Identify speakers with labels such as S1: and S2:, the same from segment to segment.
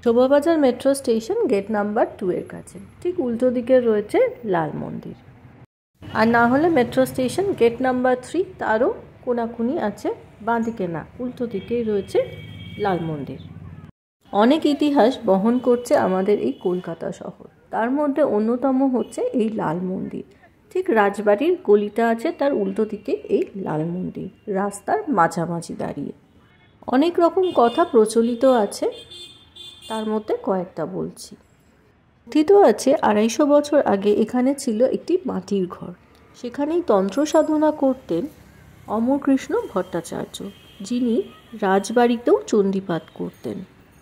S1: Shobhabazar metro station gate number 2 এর কাছে ঠিক উল্টো দিকে রয়েছে লাল মন্দির। আর না হলে মেট্রো স্টেশন গেট নাম্বার 3 তারও কোনাকুনি আছে, বাঁ দিকে না, উল্টো দিকেই রয়েছে লাল মন্দির। অনেক ইতিহাস বহন করছে আমাদের এই কলকাতা শহর, তার মধ্যে অন্যতম হচ্ছে এই লাল মন্দির। ঠিক রাজবাড়ির গলিটা আছে তার উল্টো দিকে এই লাল মন্দির, রাস্তার মাঝামাঝি দাঁড়িয়ে। অনেক রকম কথা প্রচলিত আছে, তার মধ্যে কয়েকটা বলছি। কথিত আছে 250 বছর আগে এখানে ছিল একটি মাটির ঘর, সেখানেই তন্ত্র সাধনা করতেন অমরকৃষ্ণ ভট্টাচার্য, যিনি রাজবাড়িতেও চণ্ডীপাঠ করতেন।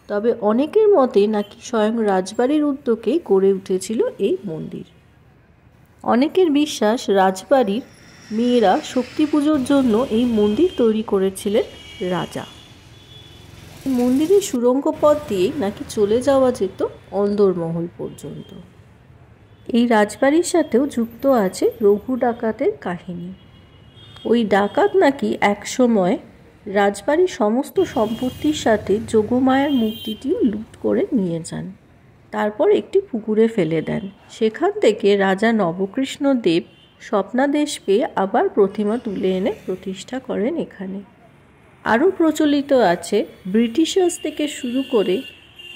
S1: তবে অনেকের মতে নাকি স্বয়ং রাজবাড়ির উদ্যোগেই গড়ে উঠেছিল এই মন্দির। অনেকের বিশ্বাস রাজবাড়ির মেয়েরা শক্তি পুজোর জন্য এই মন্দির তৈরি করেছিলেন রাজা। মন্দিরের সুড়ঙ্গ পথ দিয়েই নাকি চলে যাওয়া যেত অন্দরমহল পর্যন্ত। এই রাজবাড়ির সাথেও যুক্ত আছে রঘু ডাকাতের কাহিনী। ওই ডাকাত নাকি একসময় রাজবাড়ির সমস্ত সম্পত্তির সাথে যোগমায়ার মূর্তিটিও লুট করে নিয়ে যান, তারপর একটি পুকুরে ফেলে দেন। সেখান থেকে রাজা নবকৃষ্ণ দেব স্বপ্নাদেশ পেয়ে আবার প্রতিমা তুলে এনে প্রতিষ্ঠা করেন এখানে। আরও প্রচলিত আছে ব্রিটিশার্স থেকে শুরু করে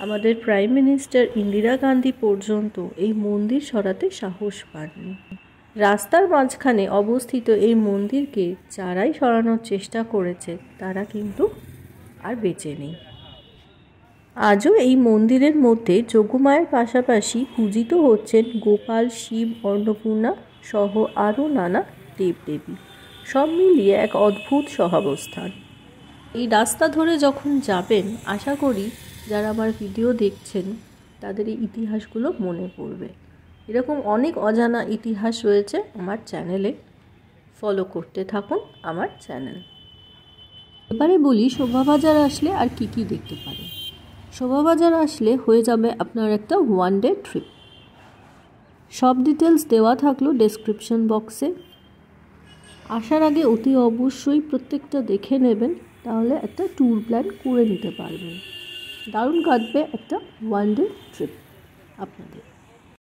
S1: আমাদের প্রাইম মিনিস্টার ইন্দিরা গান্ধী পর্যন্ত এই মন্দির সরাতে সাহস পাননি। রাস্তার মাঝখানে অবস্থিত এই মন্দিরকে যারাই সরানোর চেষ্টা করেছে তারা কিন্তু আর বেঁচে নেই। আজও এই মন্দিরের মধ্যে যোগমায়ের পাশাপাশি পূজিত হচ্ছেন গোপাল, শিব, অন্নপূর্ণা সহ আরও নানা দেবদেবী, সব মিলিয়ে এক অদ্ভুত সহাবস্থান। এই রাস্তা ধরে যখন যাবেন আশা করি যারা আমার ভিডিও দেখছেন তাদের এই ইতিহাসগুলো মনে পড়বে। এরকম অনেক অজানা ইতিহাস রয়েছে আমার চ্যানেলে, ফলো করতে থাকুন আমার চ্যানেল। এবারে বলি শোভাবাজার আসলে আর কি কি দেখতে পারেন। শোভাবাজার আসলে হয়ে যাবে আপনার একটা 1 ডে ট্রিপ। সব ডিটেলস দেওয়া থাকলো ডেসক্রিপশন বক্সে। আসার আগে অতি অবশ্যই প্রত্যেকটা দেখে নেবেন, তাহলে একটা ট্যুর প্ল্যান করে নিতে পারবেন। দারুণ কাটবে একটা 1 ডে ট্রিপ আপনাদের।